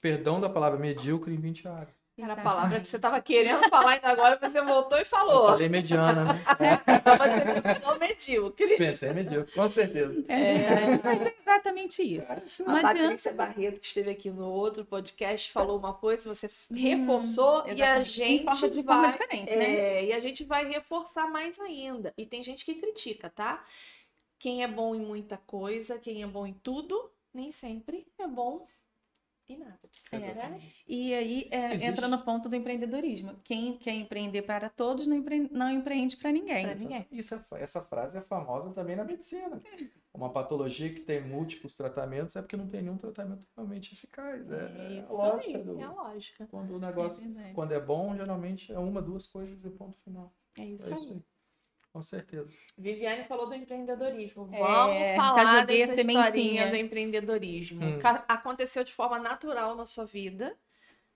perdão da palavra, medíocre em 20 áreas. Era a palavra que você estava querendo falar ainda agora, mas você voltou e falou. Eu falei mediana, né? Você pensou medíocre. Pensei medíocre, com certeza. Mas é exatamente isso. A Patrícia Barreto, que esteve aqui no outro podcast, falou uma coisa, você reforçou e a gente de forma diferente, né? E a gente vai reforçar mais ainda. E tem gente que critica, tá? Quem é bom em muita coisa, quem é bom em tudo, nem sempre é bom e nada. Exatamente. E aí Existe. entra no ponto do empreendedorismo. Quem quer empreender para todos não empreende para ninguém. Pra ninguém. Essa frase é famosa também na medicina. Uma patologia que tem múltiplos tratamentos é porque não tem nenhum tratamento realmente eficaz. É a isso lógica aí, é a lógica. quando o negócio, verdade. quando é bom, geralmente é uma, duas coisas e ponto final. É isso É aí. isso aí. Com certeza. Viviane falou do empreendedorismo. Vamos já falar joguei a dessa historinha sementinha. do empreendedorismo. Hum. Aconteceu de forma natural na sua vida.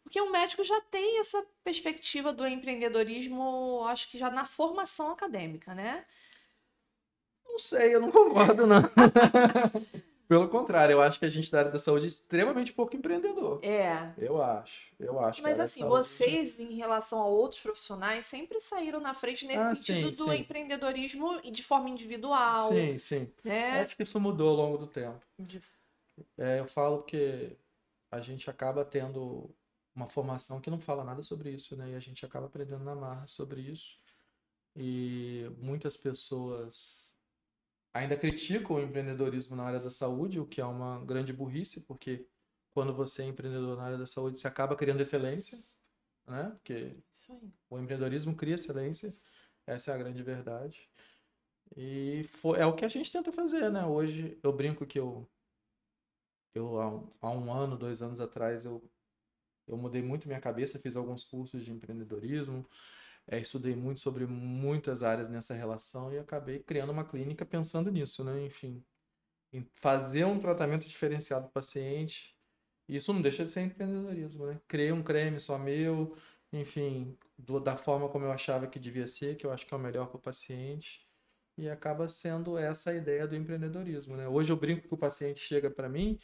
Porque o médico já tem essa perspectiva do empreendedorismo, acho que já na formação acadêmica, né? Não sei, eu não concordo, não. Pelo contrário, eu acho que a gente da área da saúde é extremamente pouco empreendedor. É. Eu acho que a Mas área da assim, saúde- vocês, em relação a outros profissionais, sempre saíram na frente nesse sentido sim, do sim. empreendedorismo e de forma individual, Sim, sim. né? Acho que isso mudou ao longo do tempo. De- Eu falo que a gente acaba tendo uma formação que não fala nada sobre isso, né? E a gente acaba aprendendo na marra sobre isso. E muitas pessoas ainda criticam o empreendedorismo na área da saúde, o que é uma grande burrice, porque quando você é empreendedor na área da saúde, você acaba criando excelência, né? Porque Isso aí. o empreendedorismo cria excelência, essa é a grande verdade. E é o que a gente tenta fazer, né? Hoje eu brinco que há um ano, 2 anos atrás, eu mudei muito minha cabeça, fiz alguns cursos de empreendedorismo, estudei muito sobre muitas áreas nessa relação e acabei criando uma clínica pensando nisso, né? Enfim, em fazer um tratamento diferenciado para o paciente. Isso não deixa de ser empreendedorismo, né? Criei um creme só meu, enfim, da forma como eu achava que devia ser, que eu acho que é o melhor para o paciente. E acaba sendo essa a ideia do empreendedorismo, né? Hoje eu brinco que o paciente chega para mim,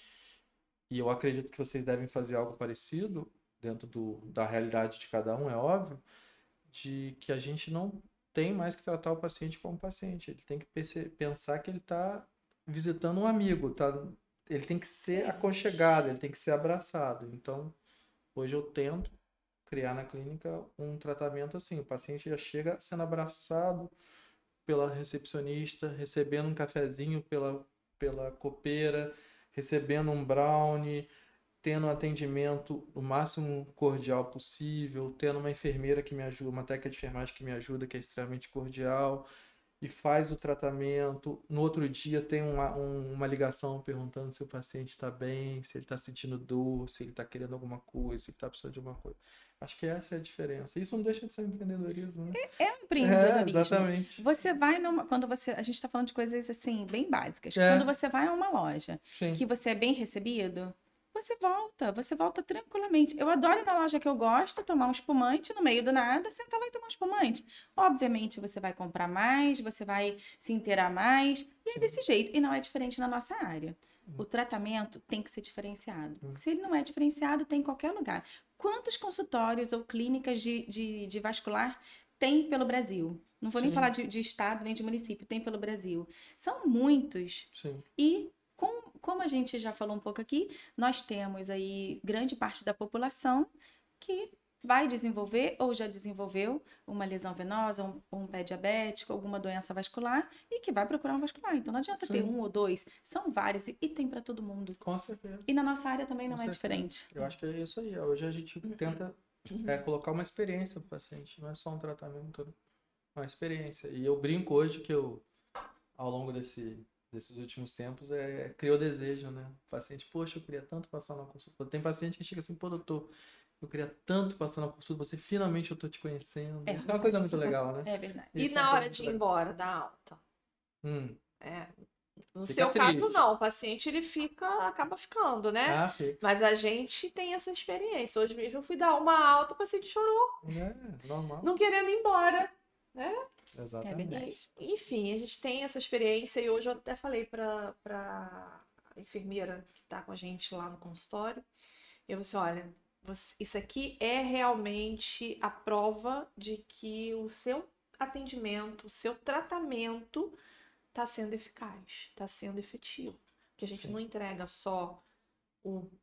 e eu acredito que vocês devem fazer algo parecido, dentro da realidade de cada um, é óbvio, de que a gente não tem mais que tratar o paciente como paciente. Ele tem que pensar que ele está visitando um amigo, tá? Ele tem que ser aconchegado, ele tem que ser abraçado. Então, hoje eu tento criar na clínica um tratamento assim. O paciente já chega sendo abraçado pela recepcionista, recebendo um cafezinho pela copeira, recebendo um brownie, tendo um atendimento o máximo cordial possível, tendo uma enfermeira que me ajuda, uma técnica de enfermagem que me ajuda, que é extremamente cordial, e faz o tratamento. No outro dia tem uma ligação perguntando se o paciente está bem, se ele está sentindo dor, se ele está querendo alguma coisa, se ele está precisando de alguma coisa. Acho que essa é a diferença. Isso não deixa de ser empreendedorismo, né? É um empreendedorismo. Exatamente. Você vai a gente está falando de coisas assim bem básicas. É. Quando você vai a uma loja Sim. que você é bem recebido, você volta tranquilamente. Eu adoro ir na loja que eu gosto, tomar um espumante no meio do nada, sentar lá e tomar um espumante. Obviamente você vai comprar mais, você vai se inteirar mais, e é desse jeito. E não é diferente na nossa área. O tratamento tem que ser diferenciado. Se ele não é diferenciado, tem em qualquer lugar. Quantos consultórios ou clínicas de vascular tem pelo Brasil? Não vou nem Sim. falar de estado nem de município, tem pelo Brasil. São muitos. Sim. E como a gente já falou um pouco aqui, nós temos aí grande parte da população que vai desenvolver ou já desenvolveu uma lesão venosa, um pé diabético, alguma doença vascular e que vai procurar um vascular. Então não adianta ter Sim. um ou dois, são vários e tem para todo mundo. Com certeza. E na nossa área também não Com é certeza. diferente. Eu acho que é isso aí. Hoje a gente tenta colocar uma experiência para o paciente, não é só um tratamento, né? Uma experiência. E eu brinco hoje que ao longo desses últimos tempos, criou desejo, né? O paciente, poxa, eu queria tanto passar na consulta. Tem paciente que chega assim, pô, doutor, eu queria tanto passar na consulta, finalmente eu tô te conhecendo. Isso é uma coisa muito legal, né? É verdade. E Isso é na uma hora coisa de muito ir embora da alta? legal. No Fica seu caso, triste. não. O paciente, ele acaba ficando, né? Ah, fica. Mas a gente tem essa experiência. Hoje mesmo eu fui dar uma alta, o paciente chorou, Normal. não querendo ir embora. É Exatamente. verdade. Enfim, a gente tem essa experiência e hoje eu até falei pra enfermeira que tá com a gente lá no consultório. Eu disse, olha, isso aqui é realmente a prova de que o seu atendimento, o seu tratamento está sendo eficaz, está sendo efetivo. Porque a gente Sim. não entrega só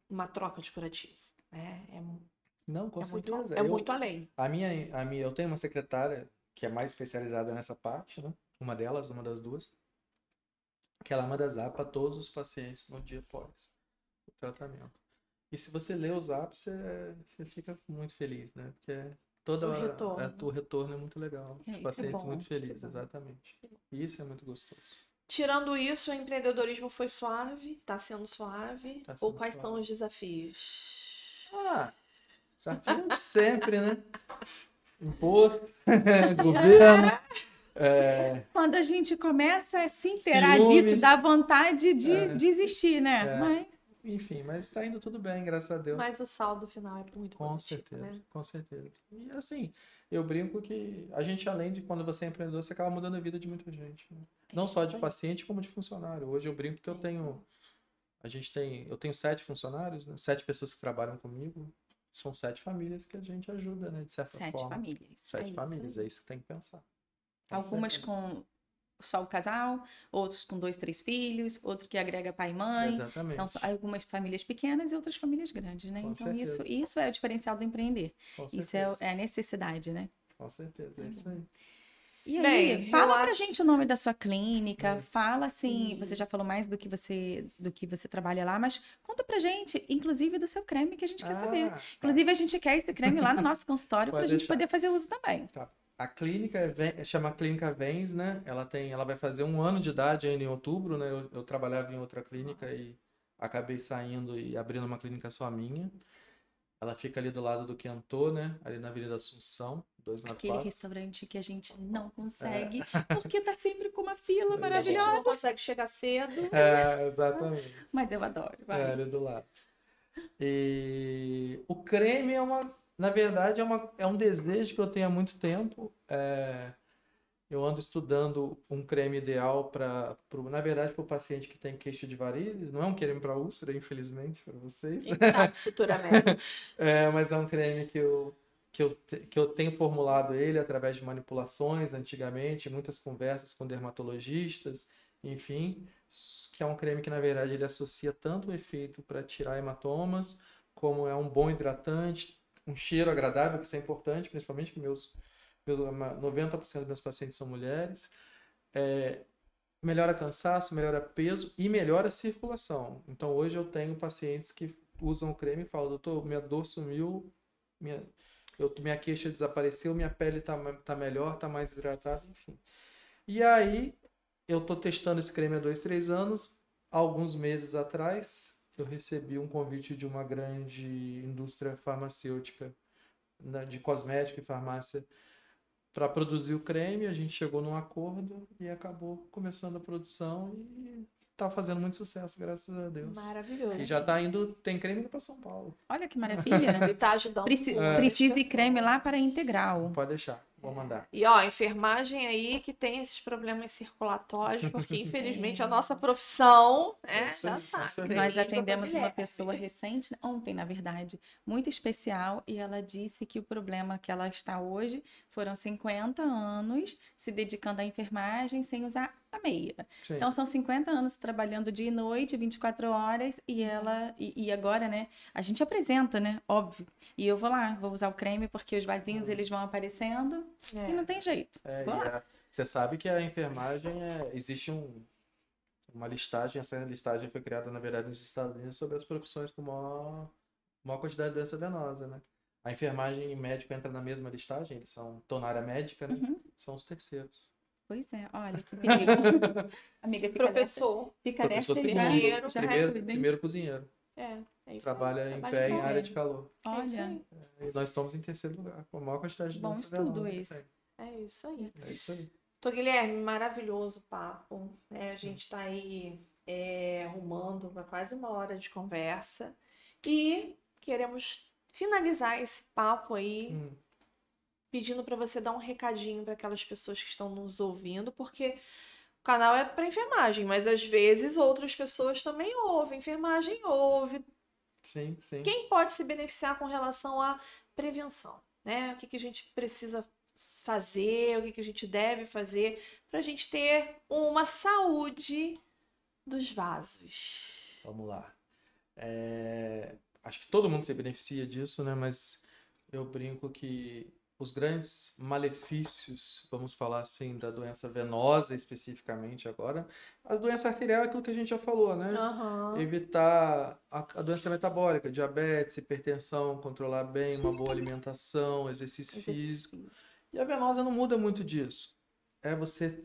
uma troca de curativo, né? Não, com certeza. Muito além. Eu tenho uma secretária que é mais especializada nessa parte, né? Uma das duas, que ela manda zap para todos os pacientes no dia após o tratamento. E se você lê os apps, você fica muito feliz, né? Porque toda O hora retorno. o retorno é muito legal. É, Os isso é pacientes bom, muito isso é felizes, bom. exatamente. E isso é muito gostoso. Tirando isso, o empreendedorismo foi suave? Tá sendo suave? Tá Ou sendo quais são suave. os desafios? Ah, desafio de sempre, né? Imposto, governo, Quando a gente começa a se inteirar disso, ciúmes. dá vontade de É, desistir, né? é. Mas Enfim, mas tá indo tudo bem, graças a Deus. Mas o saldo final é muito Com positivo, certeza, né? com certeza. E assim, eu brinco que a gente, além de quando você é empreendedor, você acaba mudando a vida de muita gente, né? Não só isso de aí. paciente, como de funcionário. Hoje eu brinco que É isso eu tenho 7 funcionários, né? 7 pessoas que trabalham comigo. São 7 famílias que a gente ajuda, né? De certa 7 forma. famílias. É 7 isso famílias, aí. é isso que tem que pensar. Com Algumas certeza. com só o casal, outros com 2, 3 filhos, outro que agrega pai e mãe. Então, Exatamente. são algumas famílias pequenas e outras famílias grandes, né? Com Então, isso, certeza. isso é o diferencial do empreender. Com Isso certeza. é a necessidade, né? Com certeza, é isso aí. E aí, Bem, eu fala pra acho. gente o nome da sua clínica, Hum. fala assim, você já falou mais do que você trabalha lá, mas conta pra gente, inclusive do seu creme que a gente quer saber. Ah, tá. Inclusive, a gente quer esse creme lá no nosso consultório pra Pode gente deixar. poder fazer uso também. Tá. A clínica chama Clínica Vens, né? Ela vai fazer 1 ano de idade ainda em outubro, né? Eu trabalhava em outra clínica e acabei saindo e abrindo uma clínica só minha. Ela fica ali do lado do Quentô, né? Ali na Avenida Assunção, Aquele 294. restaurante que a gente não consegue, porque tá sempre com uma fila Que a gente maravilhosa. não consegue chegar cedo. Exatamente. Mas eu adoro, vai. Ali do lado. E o creme na verdade, é um desejo que eu tenho há muito tempo. Eu ando estudando um creme ideal na verdade, para o paciente que tem queixa de varizes. Não é um creme para úlcera, infelizmente, para vocês. Quem sabe futuramente. Mas é um creme que eu tenho formulado ele através de manipulações antigamente, muitas conversas com dermatologistas, enfim, que é um creme que, na verdade, ele associa tanto o efeito para tirar hematomas, como é um bom hidratante, um cheiro agradável, que isso é importante, principalmente que 90% dos meus pacientes são mulheres. Melhora cansaço, melhora peso e melhora a circulação. Então, hoje eu tenho pacientes que usam o creme e falam, doutor, minha dor sumiu, minha queixa desapareceu, minha pele tá melhor, tá mais hidratada, enfim. E aí, eu tô testando esse creme há 2, 3 anos. Alguns meses atrás, eu recebi um convite de uma grande indústria farmacêutica, né, de cosmético e farmácia, para produzir o creme. A gente chegou num acordo e acabou começando a produção e tá fazendo muito sucesso, graças a Deus. Maravilhoso. E já tá indo, tem creme indo para São Paulo. Olha que maravilha. Ele tá ajudando muito. Precisa ir creme lá para integral. Pode deixar, vou mandar. E ó, enfermagem aí que tem esses problemas circulatórios, porque infelizmente a nossa profissão, né, Isso aí, já com sabe. certeza. Nós Doutor atendemos uma Guilherme. pessoa recente, ontem, na verdade, muito especial, e ela disse que o problema que ela está hoje foram 50 anos se dedicando à enfermagem sem usar a meia. Sim. Então, são 50 anos trabalhando dia e noite, 24 horas, e agora, né, a gente apresenta, né, óbvio. E eu vou lá, vou usar o creme, porque os vasinhos, eles vão aparecendo, e não tem jeito. Vou lá. Você sabe que a enfermagem existe uma listagem, essa listagem foi criada, na verdade, nos Estados Unidos sobre as profissões com maior quantidade de doença venosa, né? A enfermagem e médico entram na mesma listagem, eles estão na área médica, né? São os terceiros. Pois é, olha que perigo. Amiga, fica Professor. Fica Professor alerta, segundo, já primeiro, cuida, hein? primeiro cozinheiro. É isso Trabalha aí. em Trabalha pé com em área ele. de calor. É isso Olha, aí. E nós estamos em terceiro lugar, com a maior quantidade de bom doença estudo venosa que esse. tem. É isso aí. É isso aí. Tô Guilherme, maravilhoso papo. Né? A gente tá aí arrumando para quase 1 hora de conversa. E queremos finalizar esse papo aí pedindo para você dar um recadinho para aquelas pessoas que estão nos ouvindo, porque o canal é para enfermagem, mas às vezes outras pessoas também ouvem. Enfermagem ouve. Sim, sim. Quem pode se beneficiar com relação à prevenção, né? O que a gente precisa fazer, o que a gente deve fazer para a gente ter uma saúde dos vasos. Vamos lá. Acho que todo mundo se beneficia disso, né? Mas eu brinco que os grandes malefícios, vamos falar assim, da doença venosa especificamente agora. A doença arterial é aquilo que a gente já falou, né? Aham. Evitar a doença metabólica, diabetes, hipertensão, controlar bem, uma boa alimentação, exercício Exercício físico. físico. E a venosa não muda muito disso. É você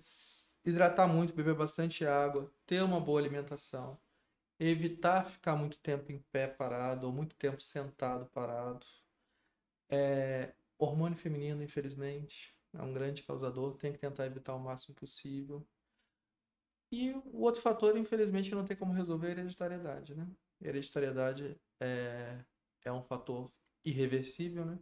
hidratar muito, beber bastante água, ter uma boa alimentação, evitar ficar muito tempo em pé parado ou muito tempo sentado parado. Hormônio feminino, infelizmente, é um grande causador, tem que tentar evitar o máximo possível. E o outro fator, infelizmente, que não tem como resolver é a hereditariedade, né? Hereditariedade é um fator irreversível, né?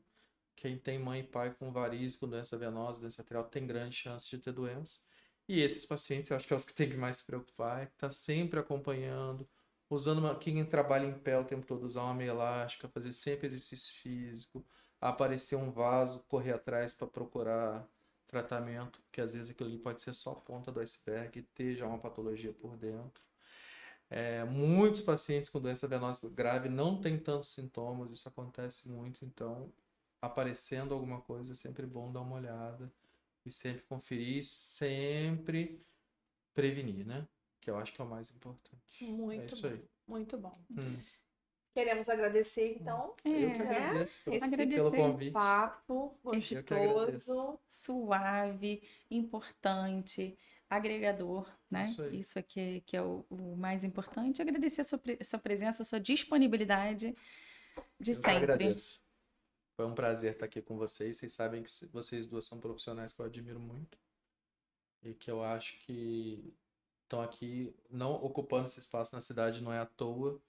Quem tem mãe e pai com varizes, com doença venosa, doença arterial, tem grande chance de ter doença. E esses pacientes, eu acho que é os que tem que mais se preocupar, é que tá sempre acompanhando, usando quem trabalha em pé o tempo todo, usar uma meia elástica, fazer sempre exercício físico, aparecer um vaso, correr atrás para procurar tratamento, porque às vezes aquilo ali pode ser só a ponta do iceberg e ter já uma patologia por dentro. Muitos pacientes com doença venosa grave não têm tantos sintomas, isso acontece muito, então aparecendo alguma coisa é sempre bom dar uma olhada e sempre conferir, sempre prevenir, né? Que eu acho que é o mais importante. É Muito isso bom. aí. Muito bom. Hum. Queremos agradecer, então, Eu que É, agradeço pelo agradecer. convite. papo Eu que agradeço. gostoso. Suave, importante, agregador, né? Isso aí. Isso aqui que é o mais importante. Agradecer a sua presença, a sua disponibilidade de Eu que sempre. agradeço. Foi um prazer estar aqui com vocês. Vocês sabem que vocês duas são profissionais que eu admiro muito e que eu acho que estão aqui não ocupando esse espaço na cidade não é à toa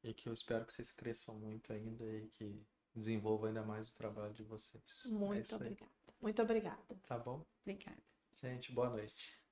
e que eu espero que vocês cresçam muito ainda e que desenvolvam ainda mais o trabalho de vocês. É Muito isso aí. obrigada. Muito obrigada. Tá bom? Obrigada. Gente, boa noite.